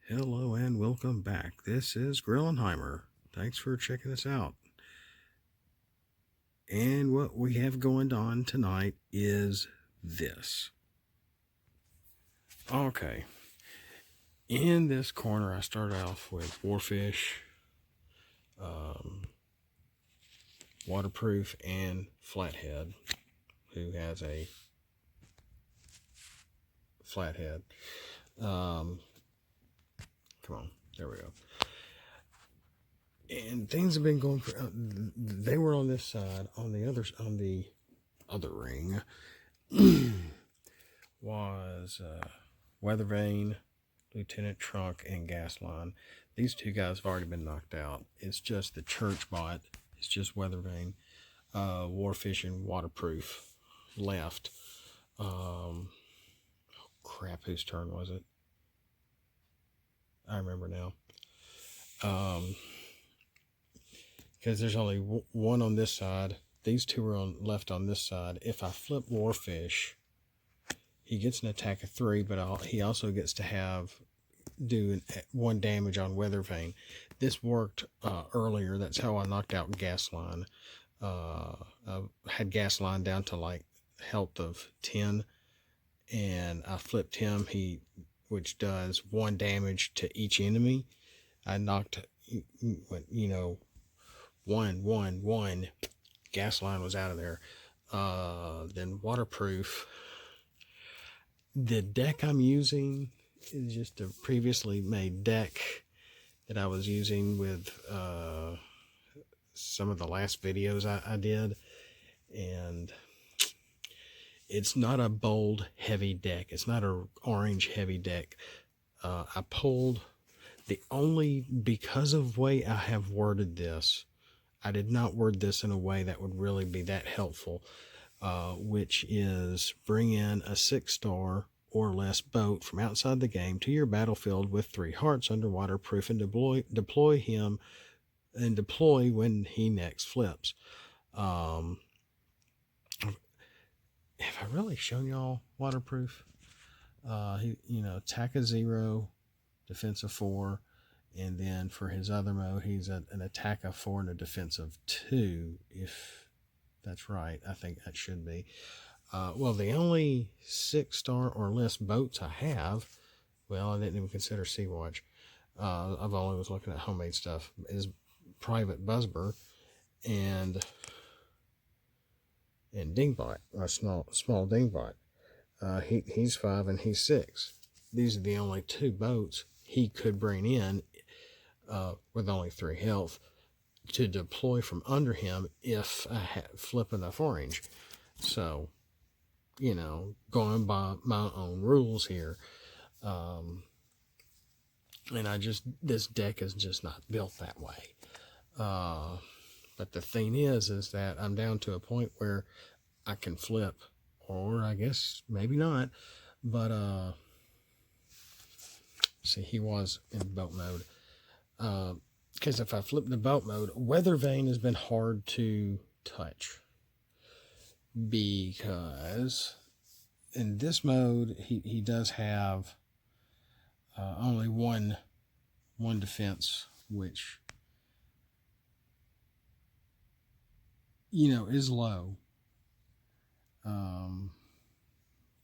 Hello and welcome back. This is Grillenheimer. Thanks for checking us out. And what we have going on tonight is this. Okay. In this corner, I start off with Warfish, Waterproof, and Flathead, who has a flathead. Come on, there we go. And things have been going for. They were on this side. On the other ring was Weather Vane, Lieutenant Trunk, and Gasline. These two guys have already been knocked out. It's just the church bot. It's just Weather Vane, Warfish, and Waterproof left. Crap, whose turn was it? I remember now. Because there's only one on this side. These two are left on this side. If I flip Warfish, he gets an attack of 3, but he also gets to do 1 damage on Weather Vane. This worked earlier. That's how I knocked out Gasline. I had Gasline down to like health of 10, and I flipped him. Which does 1 damage to each enemy. I knocked, 1, 1. Gasline was out of there. Then Waterproof. The deck I'm using is just a previously made deck that I was using with some of the last videos I did. And it's not a bold, heavy deck. It's not an orange, heavy deck. I pulled because of the way I have worded this, I did not word this in a way that would really be that helpful, which is bring in a 6-star or less boat from outside the game to your battlefield with 3 hearts under waterproof and deploy him and deploy when he next flips. Have I really shown y'all Waterproof? Attack of 0, defense of 4, and then for his other mode, he's an attack of 4 and a defense of 2, if that's right. I think that should be. Well, the only 6-star or less boats I have, well, I didn't even consider Sea-Watch. I've only was looking at homemade stuff, is Private Buzzber and Dingbot, a small Dingbot. He's 5 and he's 6. These are the only 2 boats he could bring in with only 3 health to deploy from under him if I flip enough orange. So, going by my own rules here. And this deck is just not built that way. But the thing is that I'm down to a point where I can flip, or I guess maybe not, but see, he was in boat mode. Because if I flip the boat mode, Weather Vane has been hard to touch. Because in this mode, he does have only one defense, which is low.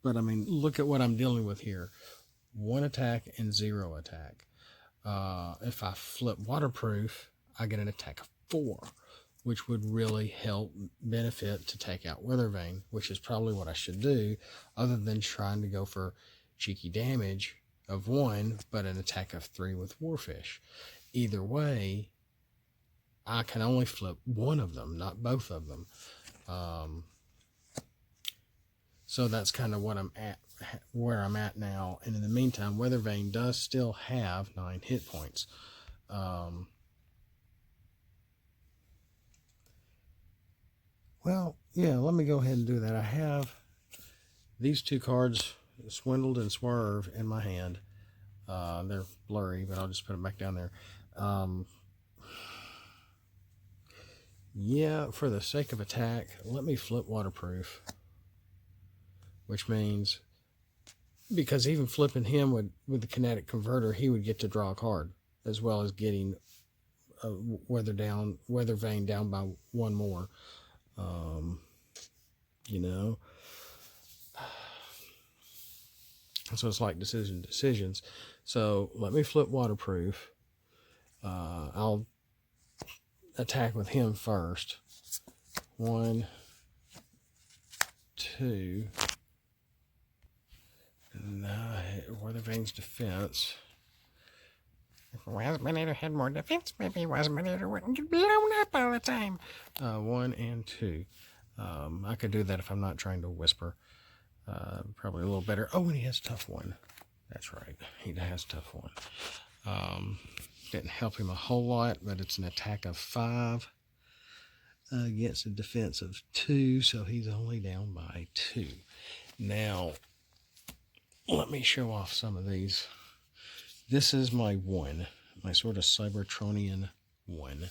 But I mean, look at what I'm dealing with here. 1 attack and 0 attack. If I flip Waterproof, I get an attack of 4, which would really help benefit to take out Weather Vane, which is probably what I should do, other than trying to go for cheeky damage of 1, but an attack of 3 with Warfish. Either way, I can only flip one of them, not both of them. So that's kind of where I'm at now. And in the meantime, Weather Vane does still have 9 hit points. Well, yeah, let me go ahead and do that. I have these 2 cards, Swindled and Swerve, in my hand. They're blurry, but I'll just put them back down there. Yeah, for the sake of attack, let me flip Waterproof, which means because even flipping him with the kinetic converter, he would get to draw a card, as well as getting a weather vane down by one more. You know, so it's like decisions. So let me flip waterproof. I'll attack with him first. 1, 2. Now, weather vane's defense. If Wasminator had more defense, maybe Wasminator wouldn't get blown up all the time. 1 and 2. I could do that if I'm not trying to whisper. Probably a little better. Oh, and he has tough 1. That's right. He has tough 1. Didn't help him a whole lot, but it's an attack of 5 against a defense of 2, so he's only down by 2. Now, let me show off some of these. This is my 1, my sort of Cybertronian 1.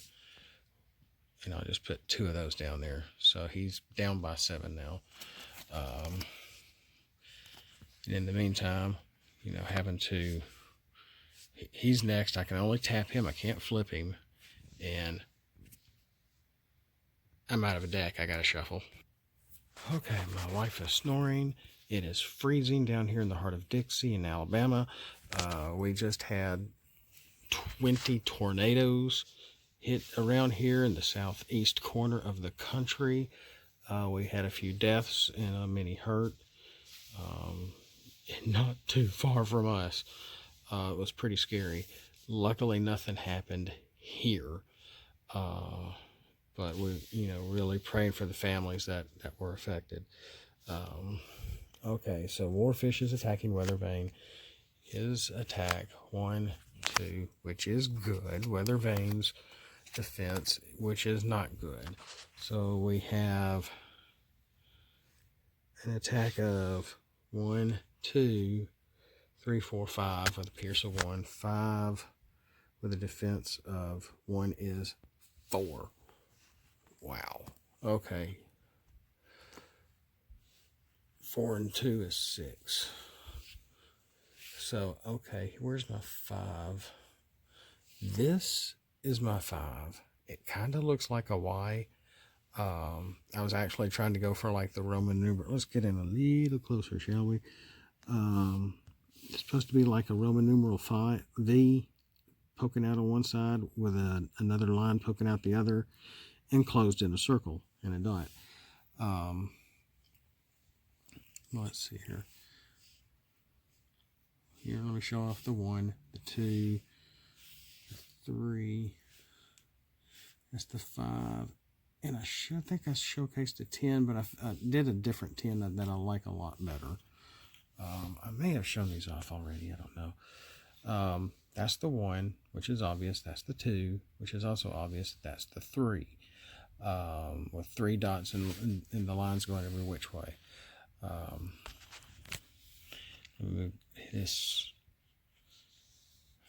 And I'll just put 2 of those down there. So he's down by 7 now. And in the meantime, you know, having to... He's next. I can only tap him. I can't flip him. And I'm out of a deck. I got to shuffle. Okay, my wife is snoring. It is freezing down here in the heart of Dixie in Alabama. We just had 20 tornadoes hit around here in the southeast corner of the country. We had a few deaths and many hurt. Not too far from us. It was pretty scary. Luckily, nothing happened here. But we, you know, really praying for the families that were affected. Okay, so Warfish is attacking Weather Vane. His attack, 1, 2, which is good. Weather Vane's defense, which is not good. So we have an attack of 1, 2, 3, 4, 5 with a pierce of 1, 5 with a defense of 1 is 4. Wow. Okay. 4 and 2 is 6. So, okay, where's my 5? This is my 5. It kind of looks like a Y. I was actually trying to go for like the Roman numeral. Let's get in a little closer, shall we? It's supposed to be like a Roman numeral V poking out on one side with another line poking out the other, enclosed in a circle and a dot. Let's see here. Here, let me show off the 1, the 2, the 3. That's the 5. And I think I showcased a 10, but I did a different 10 that I like a lot better. I may have shown these off already. I don't know. That's the 1, which is obvious. That's the 2, which is also obvious. That's the 3, with 3 dots and the lines going every which way. Move this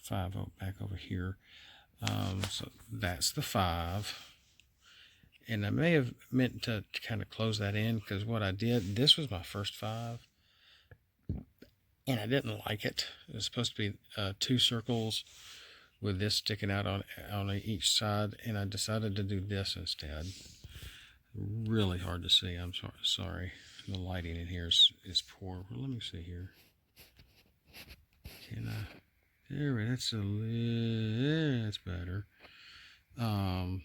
5 back over here. So that's the 5. And I may have meant to kind of close that in, because what I did, this was my first 5. And I didn't like it. It was supposed to be 2 circles with this sticking out on each side. And I decided to do this instead. Really hard to see. I'm sorry. The lighting in here is poor. Well, let me see here. Can I? There, that's better. And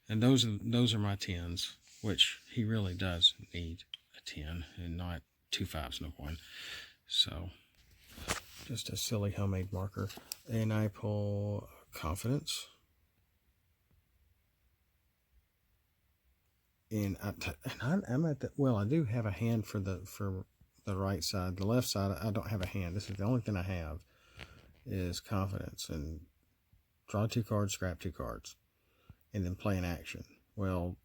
those are my 10s, which he really does need a 10 and not 2 5s, no 1. So just a silly homemade marker, and I pull Confidence. And I'm at the, well, I do have a hand for the right side. The left side, I don't have a hand. This is the only thing I have is Confidence, and draw 2 cards, scrap 2 cards, and then play an action. Well,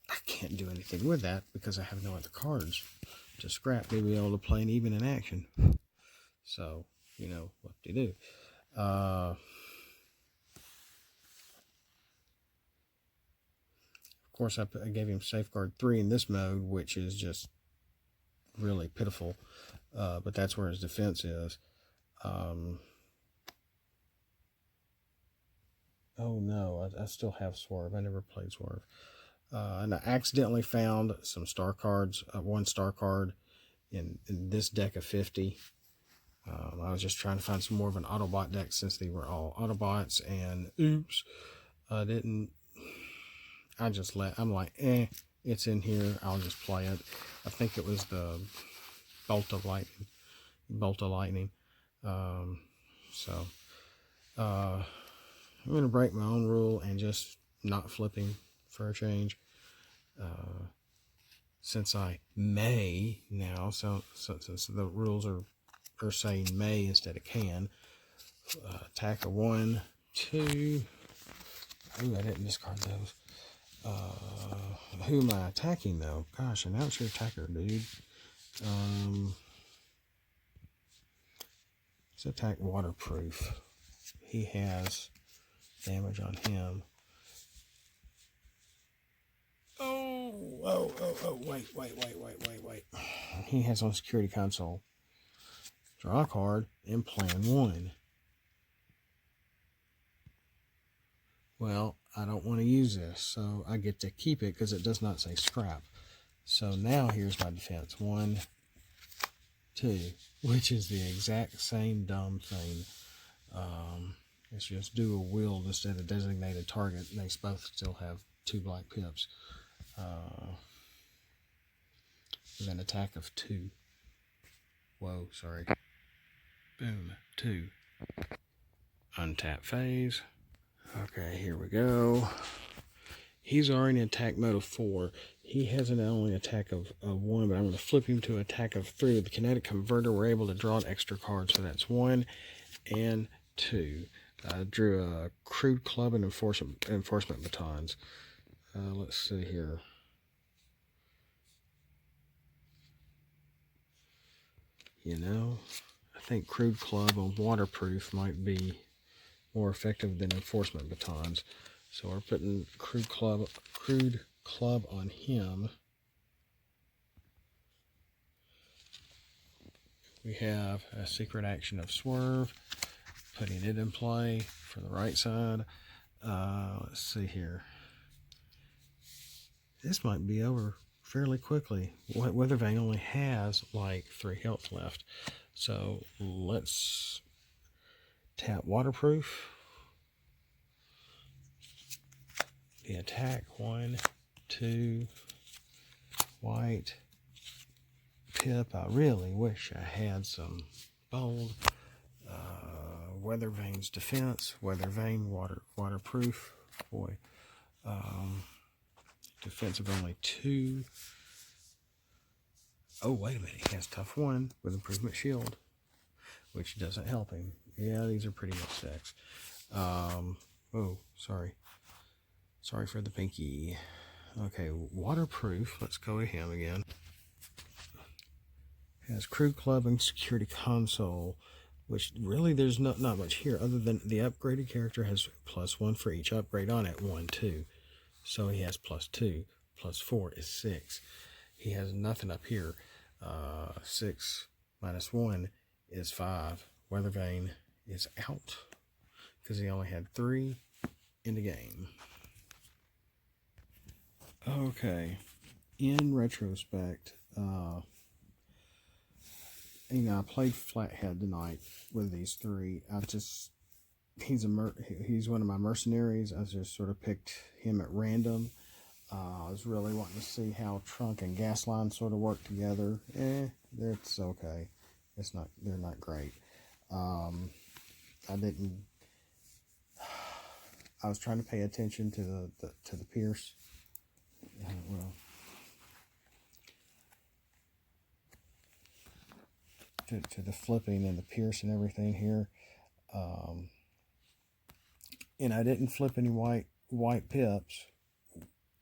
I can't do anything with that because I have no other cards to scrap to be able to play an even in action. So, you know, what do you do? Of course, I gave him Safeguard 3 in this mode, which is just really pitiful. But that's where his defense is. Oh no, I still have Swerve. I never played Swerve. And I accidentally found some star cards, one star card in this deck of 50. I was just trying to find some more of an Autobot deck since they were all Autobots, and oops, I didn't. I'm like, it's in here, I'll just play it. I think it was the Bolt of Lightning. I'm going to break my own rule and just not flipping for a change. Since I may now, so since the rules are saying may instead of can, attack a 1, 2. Ooh, I didn't discard those. Who am I attacking though? Gosh, announce your attacker, dude. Let's attack Waterproof. He has damage on him. Wait. He has on security console. Draw a card and plan 1. Well, I don't want to use this, so I get to keep it because it does not say scrap. So now here's my defense. 1, 2, which is the exact same dumb thing. It's just do a wield instead of designated target. They both still have 2 black pips. With an attack of 2. Whoa, sorry. Boom, 2. Untap phase. Okay, here we go. He's already in attack mode of 4. He has an only attack of 1, but I'm going to flip him to attack of 3. With the kinetic converter, we're able to draw an extra card, so that's 1 and 2. I drew a crude club and enforcement batons. Let's see here. You know, I think crude club on waterproof might be more effective than enforcement batons. So we're putting crude club on him. We have a secret action of Swerve, putting it in play for the right side. Let's see here. This might be over fairly quickly. Weathervane only has like 3 health left. So let's tap Waterproof. The attack, 1, 2, white, pip. I really wish I had some bold. Weathervane's defense, Weathervane, waterproof. Boy, defense of only 2. Oh, wait a minute, he has tough 1 with improvement shield, which doesn't help him. Yeah, these are pretty much decks. Oh, sorry. Sorry for the pinky. Okay, waterproof. Let's go to him again. Has Crew Club and Security Console, which really there's not much here other than the upgraded character has +1 for each upgrade on it. 1, 2. So he has +2. +4 is 6. He has nothing up here. 6 - 1 is 5. Weathervane is out because he only had 3 in the game. Okay, in retrospect, I played Flathead tonight with these 3. He's one of my mercenaries. I just sort of picked him at random. I was really wanting to see how Trunk and Gasline sort of work together. It's okay. They're not great. I was trying to pay attention to the Pierce. To the flipping and the Pierce and everything here. And I didn't flip any white pips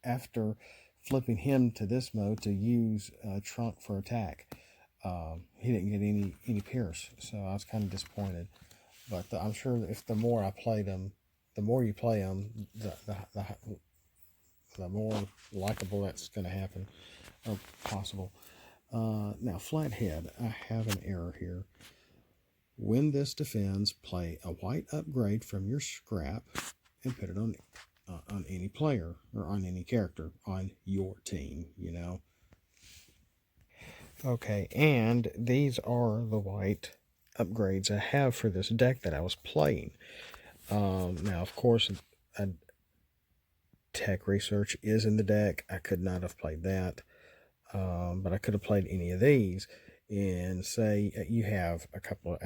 after flipping him to this mode to use Trunk for attack. He didn't get any Pierce, so I was kind of disappointed. But I'm sure if the more I played him, the more you play him, the more likable that's going to happen, or possible. Now, Flathead, I have an error here. When this defends, play a white upgrade from your scrap and put it on any player or on any character on your team, you know. Okay, and these are the white upgrades I have for this deck that I was playing. Now, of course, Tech Research is in the deck. I could not have played that, but I could have played any of these. And say you have a couple of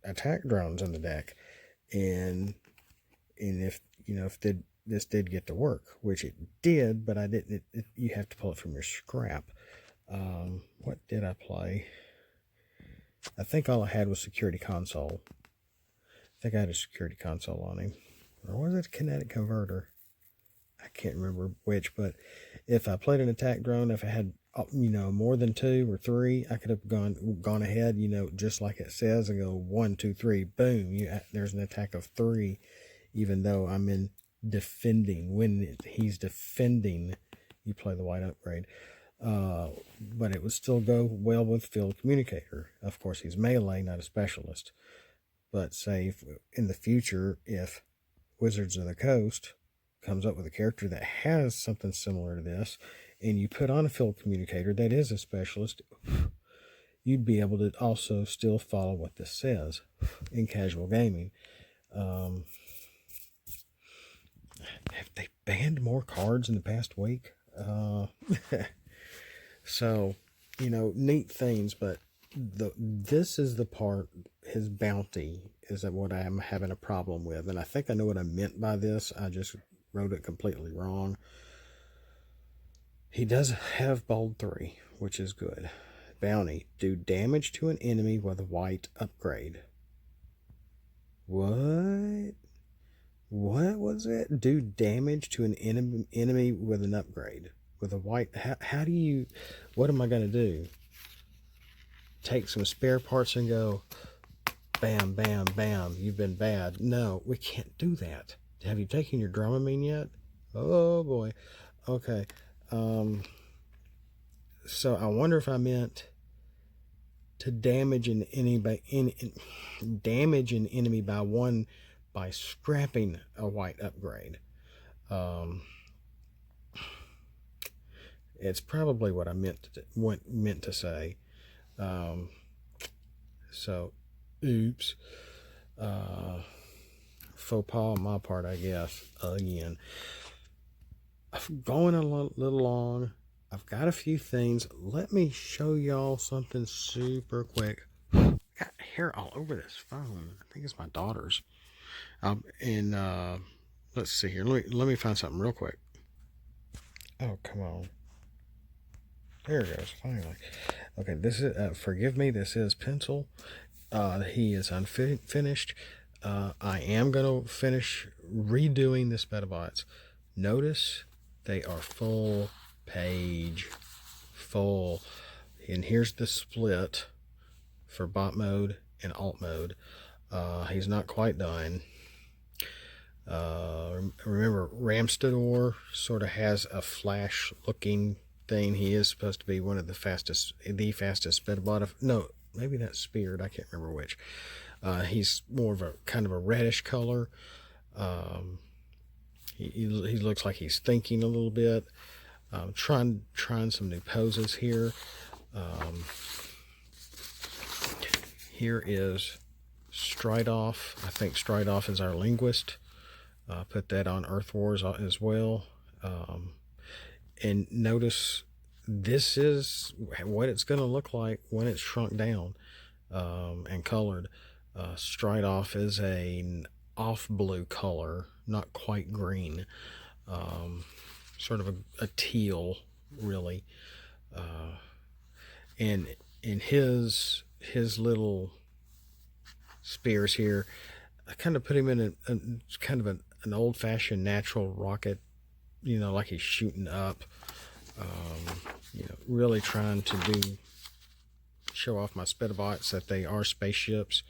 attack drones in the deck, and if this did get to work, which it did, but I didn't. You have to pull it from your scrap. What did I play? I think all I had was Security Console. I think I had a Security Console on him. Or was it a Kinetic Converter? I can't remember which, but if I played an attack drone, if I had, more than 2 or 3, I could have gone ahead, just like it says, and go 1, 2, 3, boom. There's an attack of 3, even though I'm in defending. When he's defending, you play the white upgrade. But it would still go well with Field Communicator. Of course, he's melee, not a specialist. But say in the future, if Wizards of the Coast comes up with a character that has something similar to this, and you put on a Field Communicator that is a specialist, you'd be able to also still follow what this says in casual gaming. Have they banned more cards in the past week? So, neat things, but this is the part, his bounty is what I am having a problem with. And I think I know what I meant by this. I just wrote it completely wrong. He does have bold 3, which is good. Bounty, do damage to an enemy with a white upgrade. What was it? Do damage to an enemy with an upgrade. With a white, how do you, what am I going to do? Take some spare parts and go, bam, bam, bam, you've been bad. No, we can't do that. Have you taken your Dramamine yet? Oh boy. Okay. So I wonder if I meant to damage an enemy by 1 by scrapping a white upgrade. It's probably what I meant to say. So, oops. Faux pas on my part, I guess. Again, I'm going a little long. I've got a few things. Let me show y'all something super quick. Got hair all over this phone. I think it's my daughter's. Let's see here. Let me find something real quick. Oh, come on. There it goes, finally. Okay, this is, forgive me, this is Pencil. He is unfinished. I am going to finish redoing the Spetabots. Notice they are full page. Full. And here's the split for bot mode and alt mode. He's not quite done. Remember, Ramstador sort of has a flash looking thing. He is supposed to be one of the fastest Spettabot. No, maybe that's Speared. I can't remember which. He's more of a kind of a reddish color. He looks like he's thinking a little bit. Trying some new poses here. Here is Stridoff. I think Stridoff is our linguist. Put that on Earth Wars as well. And notice this is what it's going to look like when it's shrunk down and colored. Stridoff is an off blue color, not quite green. Sort of a teal, really. And in his little spears here, I kind of put him in a kind of an old-fashioned natural rocket, like he's shooting up. Really trying to show off my Spetabots that they are spaceships.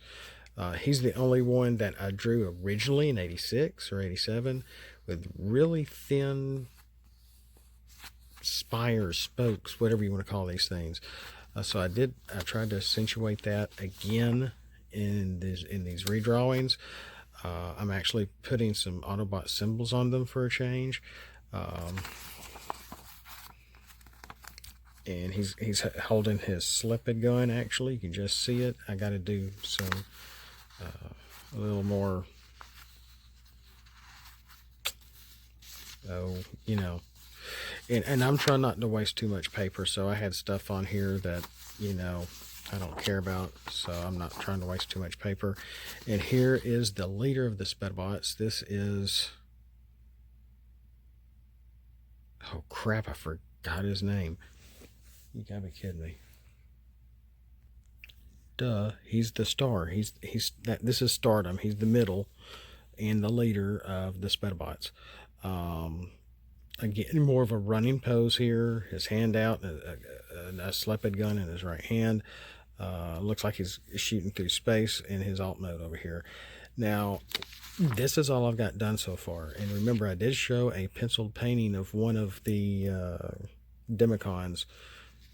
He's the only one that I drew originally in 86 or 87 with really thin spires, spokes, whatever you want to call these things. So I tried to accentuate that again in these redrawings. I'm actually putting some Autobot symbols on them for a change. And he's holding his slip-it gun. Actually, you can just see it. I got to do some a little more, you know, and I'm trying not to waste too much paper, so I had stuff on here that, you know, I don't care about, so I'm not trying to waste too much paper. And here is the leader of the Spedbots. This is, oh crap, I forgot his name. You gotta be kidding me. Duh, he's the star. He's that. This is Stardom. He's the middle and the leader of the Spedbots. Again, more of a running pose here. His hand out, a slip-it gun in his right hand. Looks like he's shooting through space in his alt mode over here. Now, this is all I've got done so far. And remember, I did show a penciled painting of one of the Demicons.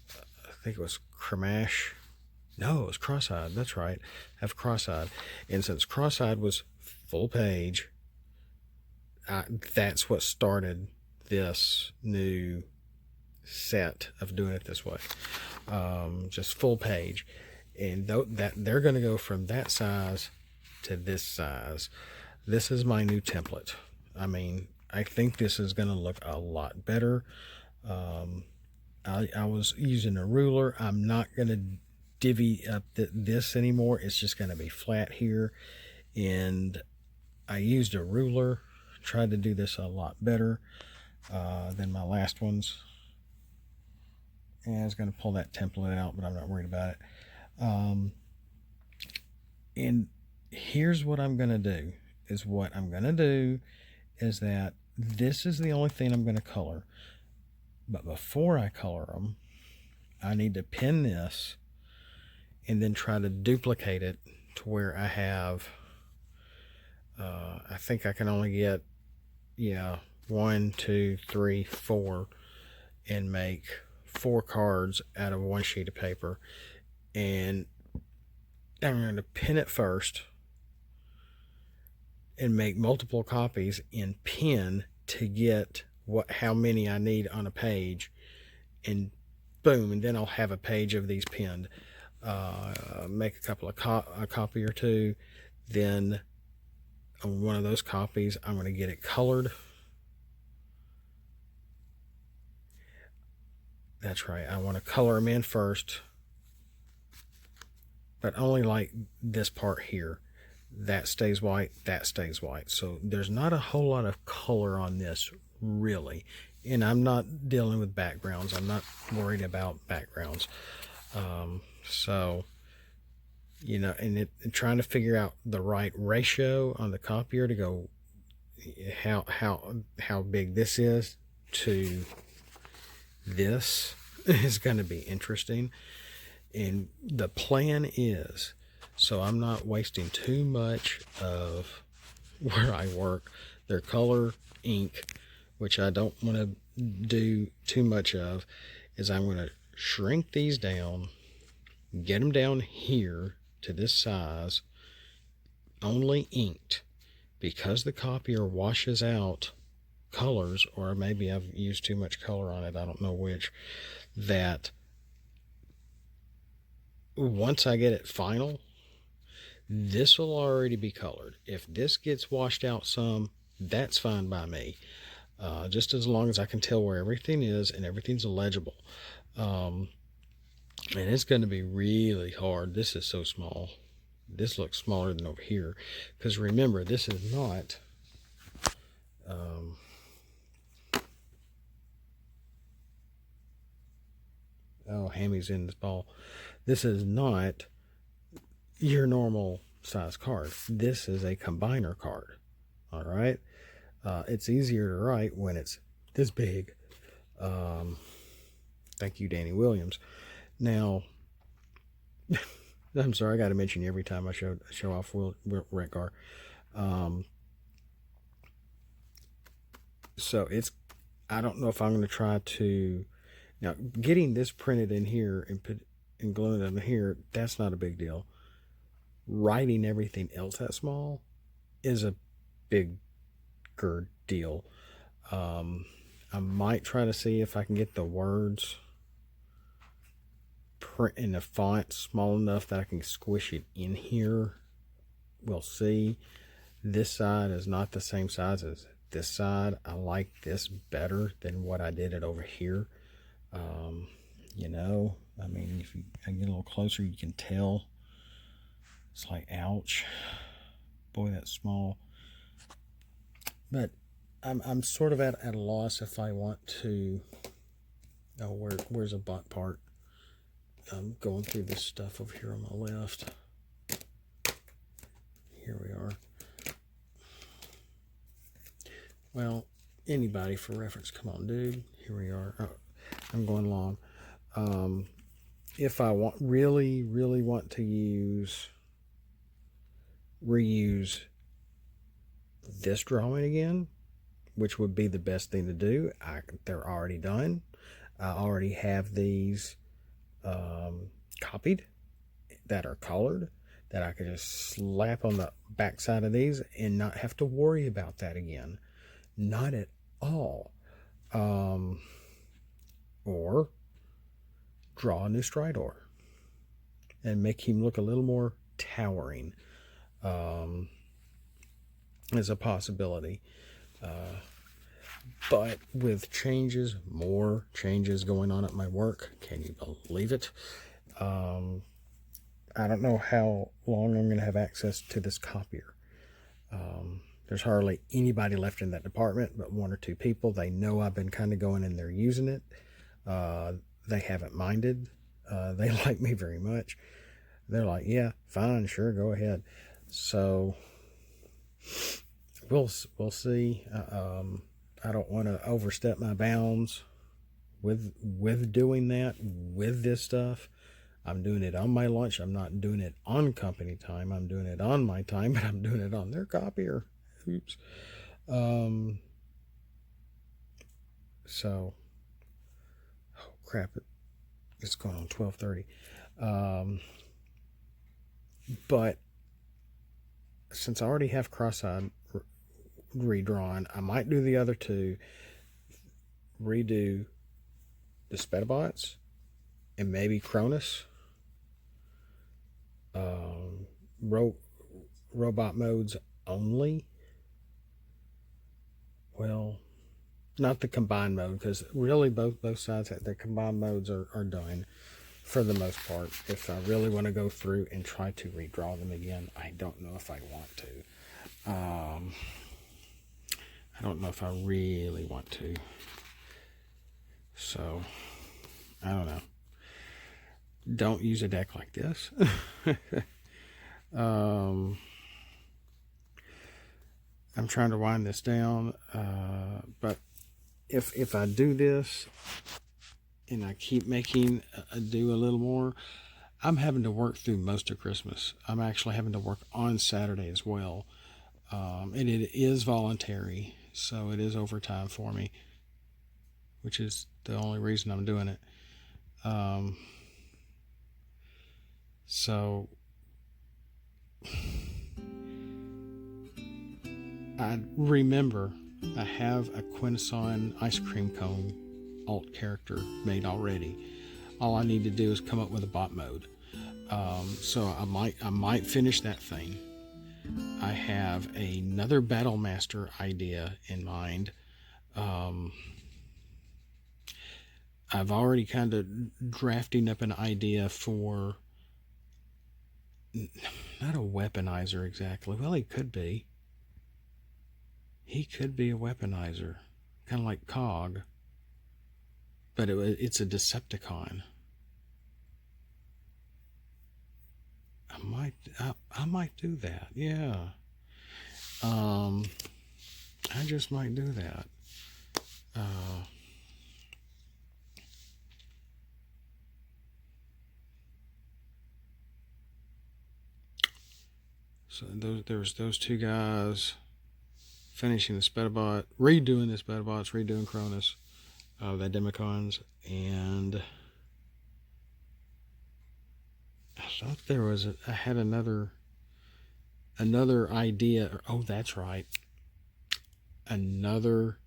I think it was Cremash. No, it was Cross-eyed. That's right. I have Cross-eyed. And since Cross-eyed was full page, that's what started this new set of doing it this way. Just full page. And that they're going to go from that size to this size. This is my new template. I mean, I think this is going to look a lot better. I was using a ruler. I'm not going to divvy up this anymore. It's just going to be flat here. And I used a ruler. Tried to do this a lot better than my last ones. And I was going to pull that template out, but I'm not worried about it. And here's what I'm going to do. Is that this is the only thing I'm going to color. But before I color them, I need to pin this and then try to duplicate it to where I have, I think I can only get, 1, 2, 3, 4, and make 4 cards out of one sheet of paper. And I'm going to pin it first and make multiple copies and pin to get how many I need on a page, and boom, and then I'll have a page of these pinned. Make a couple of a copy or two, then on one of those copies I'm going to get it colored. That's right, I want to color them in first, but only like this part here. That stays white, that stays white. So there's not a whole lot of color on this, really. And I'm not dealing with backgrounds. I'm not worried about backgrounds. So, and trying to figure out the right ratio on the copier to go how big this is to this is going to be interesting. And the plan is, so I'm not wasting too much of where I work, their color ink, which I don't want to do too much of, is I'm going to shrink these down, get them down here to this size, only inked, because the copier washes out colors, or maybe I've used too much color on it, I don't know which, that once I get it final, this will already be colored. If this gets washed out some, that's fine by me. Just as long as I can tell where everything is and everything's legible. And it's going to be really hard. This is so small. This looks smaller than over here. Because remember, this is not... oh, Hammy's in this ball. This is not your normal size card. This is a combiner card. All right. It's easier to write when it's this big. Thank you, Danny Williams. Now, I'm sorry, I got to mention you every time I show off Redgar. So I don't know if I'm going to try to, now getting this printed in here and and gluing it in here, that's not a big deal. Writing everything else that small is a bigger deal. I might try to see if I can get the words print in the font small enough that I can squish it in here. We'll see. This side is not the same size as this side. I like this better than what I did it over here. You know, I mean, if I get a little closer, you can tell. It's like, ouch. Boy, that's small. But I'm sort of at a loss if I want to. Oh, where's a bot part? I'm going through this stuff over here on my left. Here we are. Well, anybody for reference, come on, dude. Here we are. Oh, I'm going long. If I really want to reuse this drawing again, which would be the best thing to do. They're already done. I already have these copied that are colored that I could just slap on the back side of these and not have to worry about that again. Not at all. Or draw a new Stridor and make him look a little more towering. Is a possibility. But with changes, more changes going on at my work, can you believe it? I don't know how long I'm going to have access to this copier. There's hardly anybody left in that department but one or two people. They know I've been kind of going in there using it. They haven't minded. They like me very much. They're like, yeah, fine, sure, go ahead. So we'll see. I don't want to overstep my bounds with doing that, with this stuff. I'm doing it on my lunch. I'm not doing it on company time. I'm doing it on my time, but I'm doing it on their copier. Oops. So, oh crap, it's going on 12:30. But since I already have cross-eyed redrawn, I might do the other two, redo the Spetabots and maybe Cronus. Robot modes only. Well, not the combined mode, because really both sides, the combined modes are done for the most part. If I really want to go through and try to redraw them again, I don't know if I want to. I don't know if I really want to. So, I don't know. Don't use a deck like this. I'm trying to wind this down, but if I do this and I keep making do a little more, I'm having to work through most of Christmas. I'm actually having to work on Saturday as well, and it is voluntary, so it is overtime for me, which is the only reason I'm doing it. So I remember I have a Quintesson ice cream cone alt character made already. All I need to do is come up with a bot mode. So I might finish that thing. I have another Battle Master idea in mind. I've already kind of drafting up an idea for not a weaponizer exactly. Well, he could be. He could be a weaponizer, kind of like Cog, but it's a Decepticon. I might do that. Yeah. I just might do that. So there's those two guys finishing the Spedabot, redoing the Spedabots, redoing Cronus, the Demicons, and thought there was I had another idea. Oh, that's right. Another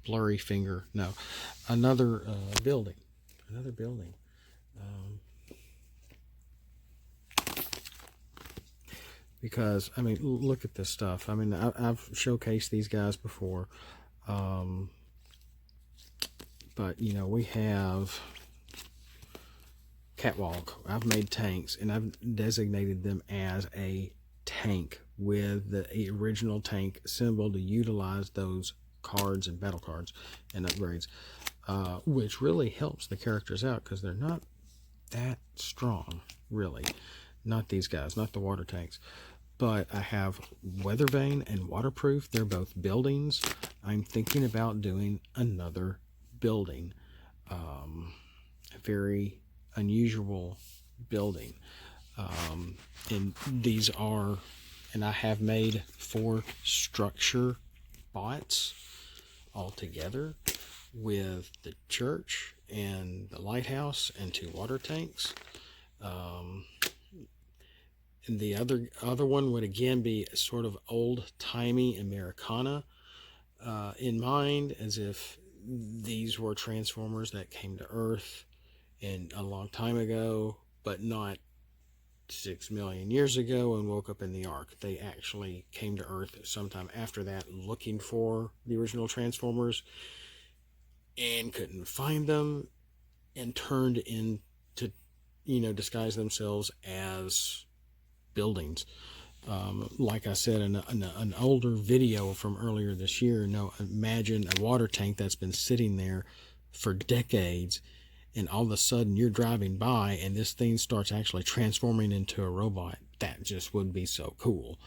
blurry finger. No, another building. Another building. Because I mean, look at this stuff. I mean, I've showcased these guys before, but you know, we have Catwalk. I've made tanks, and I've designated them as a tank with the original tank symbol to utilize those cards and battle cards and upgrades, which really helps the characters out because they're not that strong, really. Not these guys, not the water tanks. But I have Weathervane and Waterproof. They're both buildings. I'm thinking about doing another building. A very unusual building. And these are, and I have made 4 structure bots all together with the church and the lighthouse and 2 water tanks. And the other one would again be sort of old-timey Americana in mind, as if these were Transformers that came to Earth in a long time ago, but not 6 million years ago and woke up in the Ark. They actually came to Earth sometime after that looking for the original Transformers and couldn't find them and turned into, you know, disguise themselves as buildings. Like I said in an older video from earlier this year, imagine a water tank that's been sitting there for decades, and all of a sudden you're driving by and this thing starts actually transforming into a robot. That just would be so cool.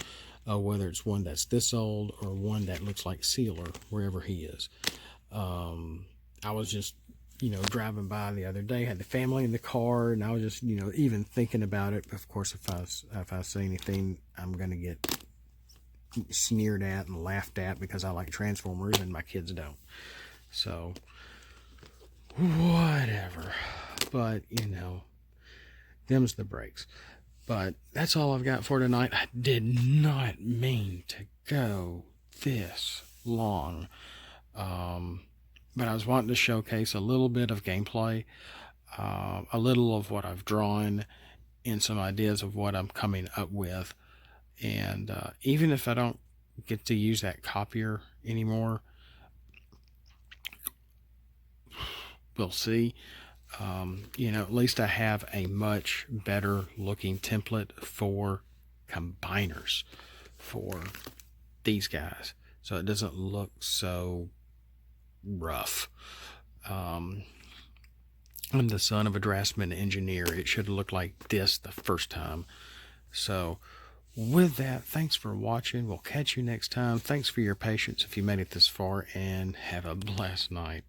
Whether it's one that's this old or one that looks like Sealer, wherever he is. I was just, driving by the other day, had the family in the car, and I was just, even thinking about it. Of course, if I say anything, I'm going to get sneered at and laughed at because I like Transformers and my kids don't. So, whatever. But, them's the breaks. But that's all I've got for tonight. I did not mean to go this long. But I was wanting to showcase a little bit of gameplay, a little of what I've drawn, and some ideas of what I'm coming up with. And even if I don't get to use that copier anymore, we'll see. At least I have a much better looking template for combiners for these guys, so it doesn't look so rough. I'm the son of a draftsman engineer. It should look like this the first time. So with that, thanks for watching. We'll catch you next time. Thanks for your patience if you made it this far, and have a blessed night.